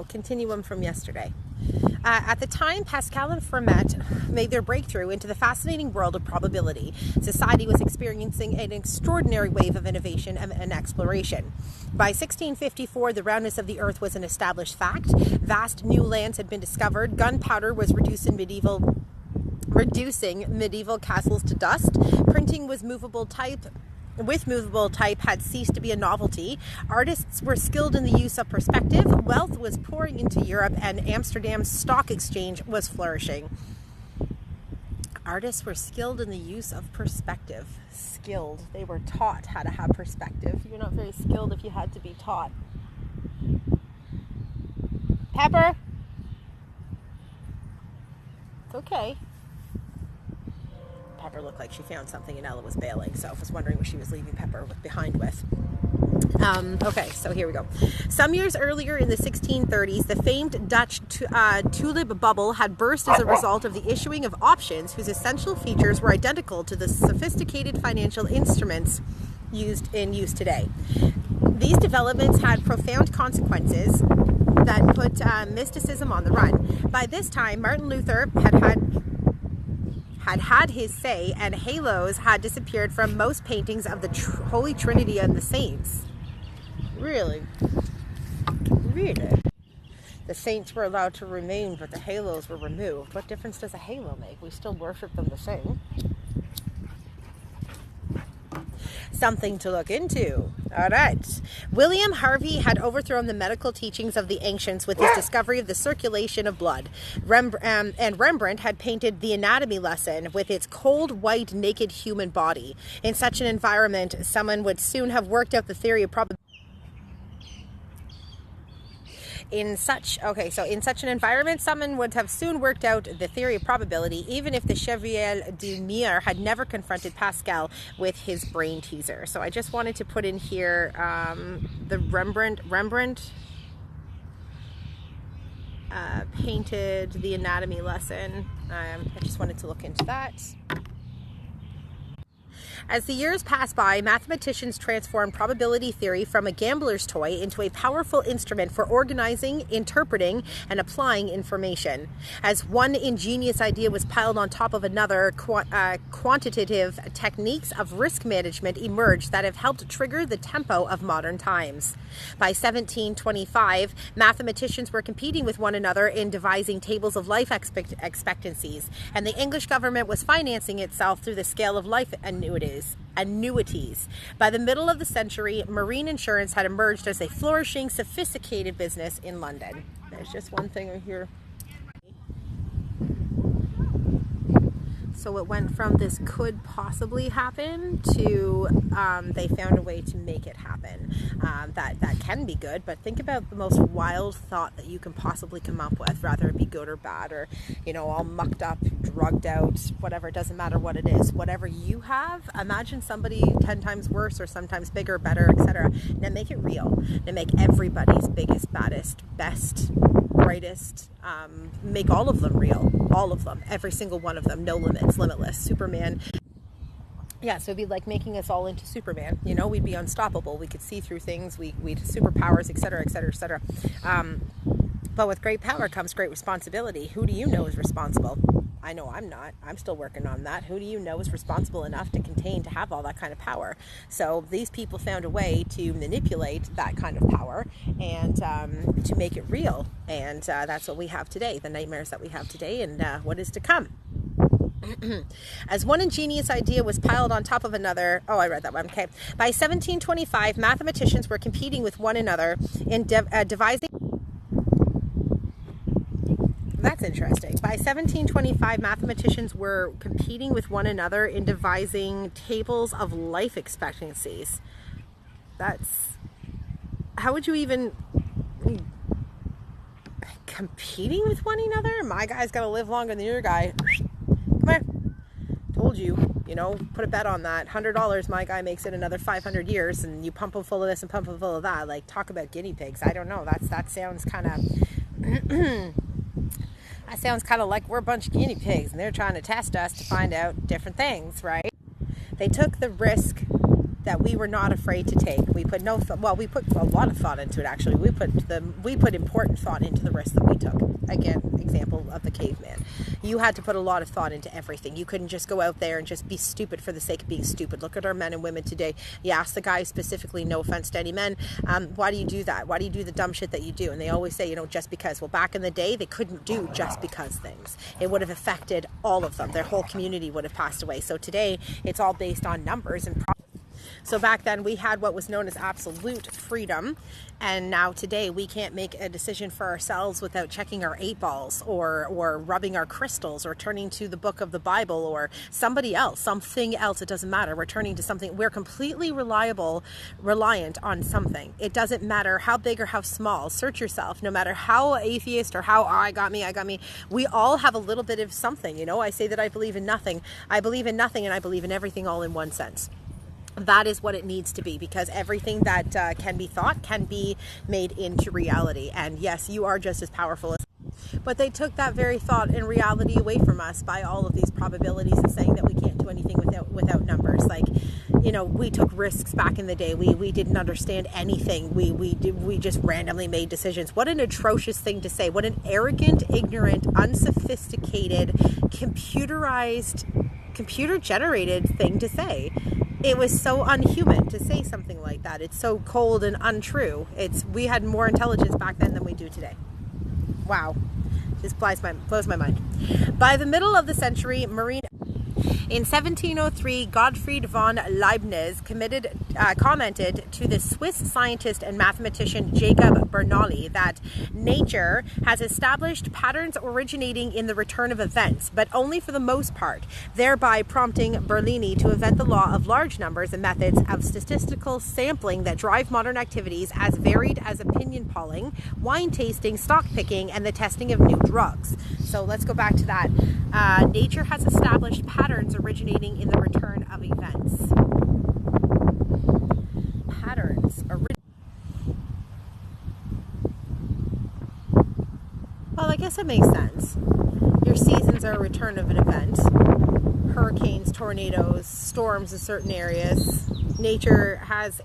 Continuum from yesterday. At the time, Pascal and Fermat made their breakthrough into the fascinating world of probability. Society was experiencing an extraordinary wave of innovation and exploration. By 1654, the roundness of the earth was an established fact. Vast new lands had been discovered. Gunpowder was reducing medieval castles to dust. Printing was movable type had ceased to be a novelty. Artists were skilled in the use of perspective. Wealth was pouring into Europe, and Amsterdam's stock exchange was flourishing. Artists were skilled in the use of perspective. Skilled. They were taught how to have perspective. You're not very skilled if you had to be taught. Pepper? It's okay. Pepper looked like she found something and Ella was bailing, so I was wondering what she was leaving Pepper behind with. Okay, so here we go. Some years earlier in the 1630s, the famed Dutch tulip bubble had burst as a result of the issuing of options whose essential features were identical to the sophisticated financial instruments in use today. These developments had profound consequences that put mysticism on the run. By this time, Martin Luther had his say, and halos had disappeared from most paintings of the Holy Trinity and the saints. Really? The saints were allowed to remain, but the halos were removed. What difference does a halo make? We still worship them the same. Something to look into. All right. William Harvey had overthrown the medical teachings of the ancients with his discovery of the circulation of blood. And Rembrandt had painted the anatomy lesson with its cold, white, naked human body. In such an environment, someone would soon have worked out the theory of probability. In such an environment, someone would have soon worked out the theory of probability, even if the Chevalier d'Humières had never confronted Pascal with his brain teaser. So I just wanted to put in here the Rembrandt painted the anatomy lesson. I just wanted to look into that. As the years passed by, mathematicians transformed probability theory from a gambler's toy into a powerful instrument for organizing, interpreting, and applying information. As one ingenious idea was piled on top of another, quantitative techniques of risk management emerged that have helped trigger the tempo of modern times. By 1725, mathematicians were competing with one another in devising tables of life expectancies, and the English government was financing itself through the scale of life annuities. By the middle of the century, marine insurance had emerged as a flourishing, sophisticated business in London. There's just one thing right here. So it went from this could possibly happen to they found a way to make it happen. That can be good, but think about the most wild thought that you can possibly come up with, rather it be good or bad, or all mucked up, drugged out, whatever. It doesn't matter what it is. Whatever you have, imagine somebody 10 times worse or sometimes bigger, better, etc. Now make it real. Now make everybody's biggest, baddest, best, brightest, make all of them real. All of them. Every single one of them. No limits. Limitless. Superman. Yeah, so it'd be like making us all into Superman. We'd be unstoppable. We could see through things. We'd superpowers, etc., etc., etc. But with great power comes great responsibility. Who do you know is responsible? I know I'm not. I'm still working on that. Who do you know is responsible enough to have all that kind of power? So these people found a way to manipulate that kind of power and to make it real. And that's what we have today, the nightmares that we have today and what is to come. As one ingenious idea was piled on top of another. Oh, I read that one. Okay. By 1725, mathematicians were competing with one another in devising. That's interesting. By 1725, mathematicians were competing with one another in devising tables of life expectancies. How would you even competing with one another? My guy's got to live longer than your guy. Come here. Told you, put a bet on that. $100, my guy makes it another 500 years, and you pump him full of this and pump him full of that. Like, talk about guinea pigs. I don't know. That sounds kind of... That sounds kind of like we're a bunch of guinea pigs, and they're trying to test us to find out different things, right? They took the risk that we were not afraid to take. We put we put a lot of thought into it, actually. We put important thought into the risk that we took. Again, example of the caveman. You had to put a lot of thought into everything. You couldn't just go out there and just be stupid for the sake of being stupid. Look at our men and women today. You ask the guys specifically, no offense to any men, why do you do that? Why do you do the dumb shit that you do? And they always say, just because. Well, back in the day, they couldn't do just because things. It would have affected all of them. Their whole community would have passed away. So today, it's all based on numbers and so back then we had what was known as absolute freedom, and now today we can't make a decision for ourselves without checking our 8 balls or rubbing our crystals or turning to the book of the Bible or something else. It doesn't matter. We're turning to something. We're completely reliant on something. It doesn't matter how big or how small. Search yourself. No matter how atheist or how I got me. We all have a little bit of something. I say that I believe in nothing. I believe in nothing, and I believe in everything all in one sense. That is what it needs to be, because everything that can be thought can be made into reality. And yes, you are just as powerful as. But they took that very thought and reality away from us by all of these probabilities and saying that we can't do anything without numbers. Like, we took risks back in the day. We didn't understand anything. We just randomly made decisions. What an atrocious thing to say. What an arrogant, ignorant, unsophisticated, computer-generated thing to say. It was so unhuman to say something like that. It's so cold and untrue. We had more intelligence back then than we do today. Wow. This blows my mind. By the middle of the century, in 1703, Gottfried von Leibniz commented to the Swiss scientist and mathematician Jacob Bernoulli that nature has established patterns originating in the return of events, but only for the most part, thereby prompting Bernoulli to invent the law of large numbers and methods of statistical sampling that drive modern activities as varied as opinion polling, wine tasting, stock picking, and the testing of new drugs. So let's go back to that. Nature has established patterns originating in the return of events. Well, I guess it makes sense. Your seasons are a return of an event. Hurricanes, tornadoes, storms in certain areas. Nature has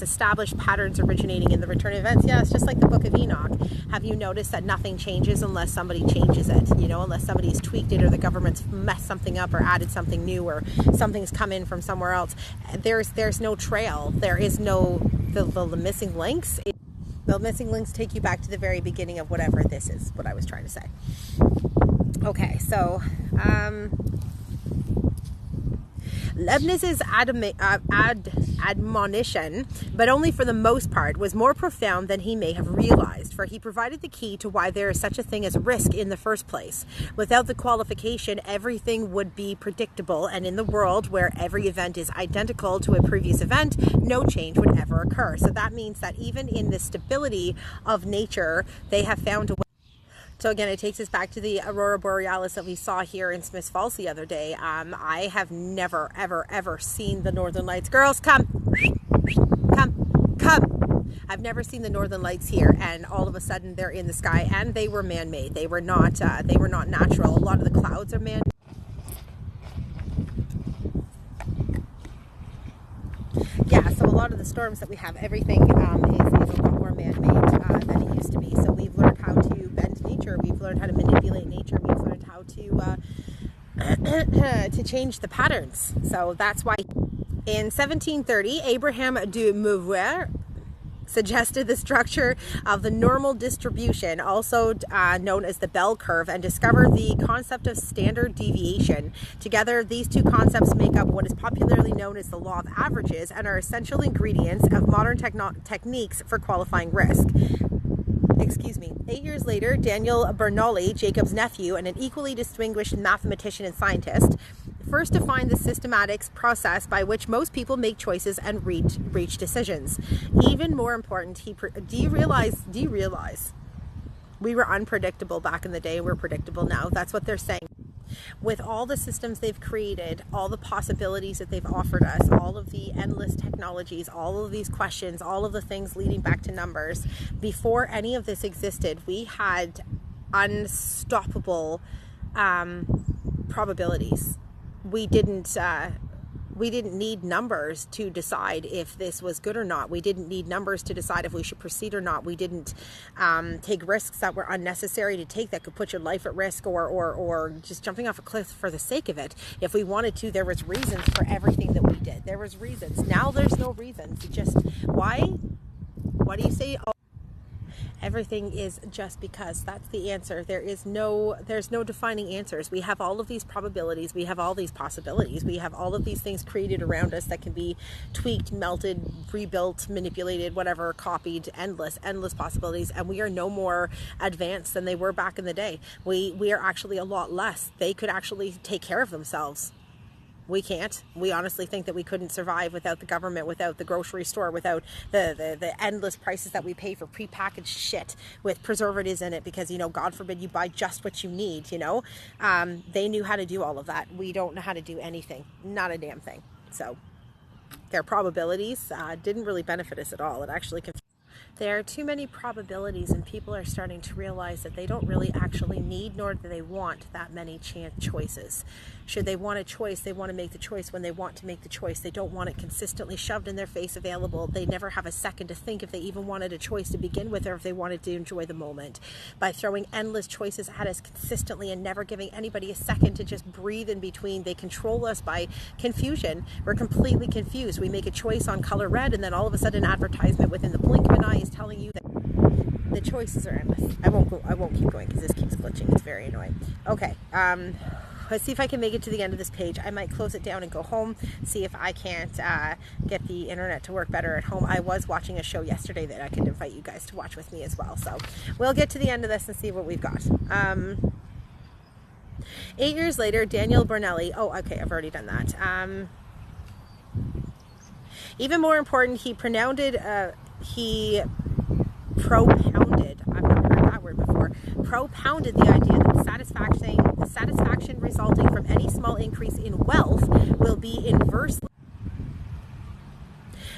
established patterns originating in the return of events. Yeah, it's just like the Book of Enoch. Have you noticed that nothing changes unless somebody changes it? Unless somebody's tweaked it or the government's messed something up or added something new or something's come in from somewhere else. There's no trail. There is no the missing links. The missing links take you back to the very beginning of whatever this is, what I was trying to say. Okay, so Leibniz's admonition, but only for the most part, was more profound than he may have realized, for he provided the key to why there is such a thing as risk in the first place. Without the qualification, everything would be predictable, and in the world where every event is identical to a previous event, no change would ever occur. So that means that even in the stability of nature, they have found a way. So again, it takes us back to the aurora borealis that we saw here in Smiths Falls the other day. I have never, ever, ever seen the Northern Lights. Girls, come. I've never seen the Northern Lights here, and all of a sudden they're in the sky, and they were man-made. They were not natural. A lot of the clouds are man-made. Yeah, so a lot of the storms that we have, everything is a lot more man-made than it used to be. So we've learned how to bend nature. We've learned how to manipulate nature. We've learned how to change the patterns. So that's why in 1730, Abraham de Moivre suggested the structure of the normal distribution, also known as the bell curve, and discovered the concept of standard deviation. Together, these two concepts make up what is popularly known as the law of averages and are essential ingredients of modern techniques for qualifying risk. 8 years later, Daniel Bernoulli, Jacob's nephew and an equally distinguished mathematician and scientist, first defined the systematic process by which most people make choices and reach decisions. Even more important, do you realize we were unpredictable back in the day, we're predictable now. That's what they're saying. With all the systems they've created, all the possibilities that they've offered us, all of the endless technologies, all of these questions, all of the things leading back to numbers, before any of this existed, we had unstoppable probabilities. We didn't We didn't need numbers to decide if this was good or not. We didn't need numbers to decide if we should proceed or not. We didn't take risks that were unnecessary to take, that could put your life at risk, or just jumping off a cliff for the sake of it. If we wanted to, there was reasons for everything that we did. There was reasons. Now there's no reasons. Just why? What do you say? Oh, everything is just because. That's the answer. There's no defining answers. We have all of these probabilities. We have all these possibilities. We have all of these things created around us that can be tweaked, melted, rebuilt, manipulated, whatever, copied, endless possibilities. And we are no more advanced than they were back in the day. We are actually a lot less. They could actually take care of themselves. We can't. We honestly think that we couldn't survive without the government, without the grocery store, without the endless prices that we pay for prepackaged shit with preservatives in it because, God forbid you buy just what you need, They knew how to do all of that. We don't know how to do anything. Not a damn thing. So their probabilities didn't really benefit us at all. It actually there are too many probabilities, and people are starting to realize that they don't really actually need, nor do they want that many choices. Should they want a choice, they want to make the choice when they want to make the choice. They don't want it consistently shoved in their face available. They never have a second to think if they even wanted a choice to begin with, or if they wanted to enjoy the moment. By throwing endless choices at us consistently and never giving anybody a second to just breathe in between, they control us by confusion. We're completely confused. We make a choice on color red, and then all of a sudden an advertisement within the blink of an eye is telling you that the choices are endless. I won't keep going because this keeps glitching. It's very annoying. Okay. Let's see if I can make it to the end of this page. I might close it down and go home, see if I can't get the internet to work better at home. I was watching a show yesterday that I could invite you guys to watch with me as well. So we'll get to the end of this and see what we've got. 8 years later, Daniel Bernelli. Oh, okay, I've already done that. Even more important, he propounded, I've never heard that word before, propounded the idea that the satisfaction resulting from any small increase in wealth will be inversely.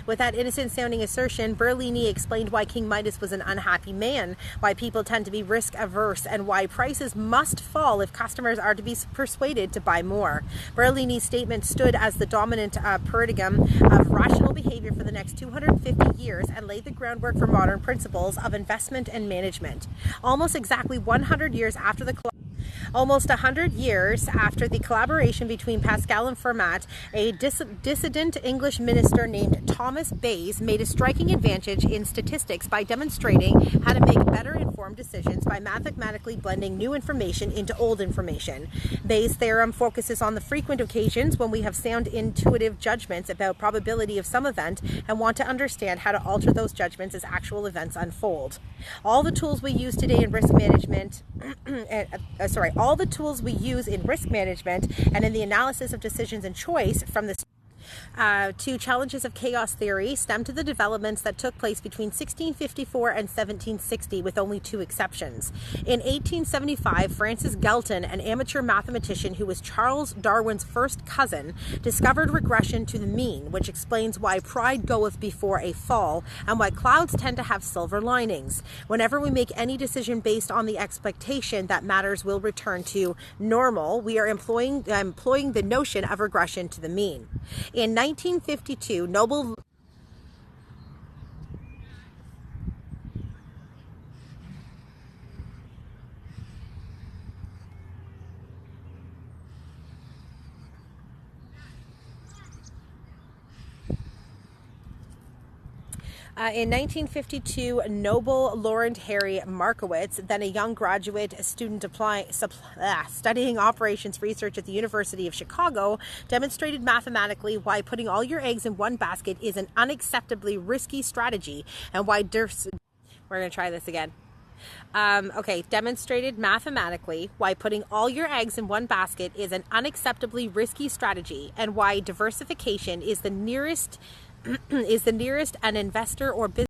With that innocent-sounding assertion, Bernstein explained why King Midas was an unhappy man, why people tend to be risk-averse, and why prices must fall if customers are to be persuaded to buy more. Bernstein's statement stood as the dominant paradigm of rational behavior for the next 250 years and laid the groundwork for modern principles of investment and management. Almost exactly 100 years after the Almost 100 years after the collaboration between Pascal and Fermat, a dissident English minister named Thomas Bayes made a striking advantage in statistics by demonstrating how to make better informed decisions by mathematically blending new information into old information. Bayes' theorem focuses on the frequent occasions when we have sound intuitive judgments about probability of some event and want to understand how to alter those judgments as actual events unfold. All the tools we use today in risk management, all the tools we use in risk management and in the analysis of decisions and choice from the to challenges of chaos theory stem to the developments that took place between 1654 and 1760, with only two exceptions. In 1875, Francis Galton, an amateur mathematician who was Charles Darwin's first cousin, discovered regression to the mean, which explains why pride goeth before a fall and why clouds tend to have silver linings. Whenever we make any decision based on the expectation that matters will return to normal, we are employing the notion of regression to the mean. In 1952, Nobel In 1952, Nobel laureate Harry Markowitz, then a young graduate student studying operations research at the University of Chicago, demonstrated mathematically why putting all your eggs in one basket is an unacceptably risky strategy, and why we're going to try this again. Demonstrated mathematically why putting all your eggs in one basket is an unacceptably risky strategy, and why diversification is the nearest an investor or business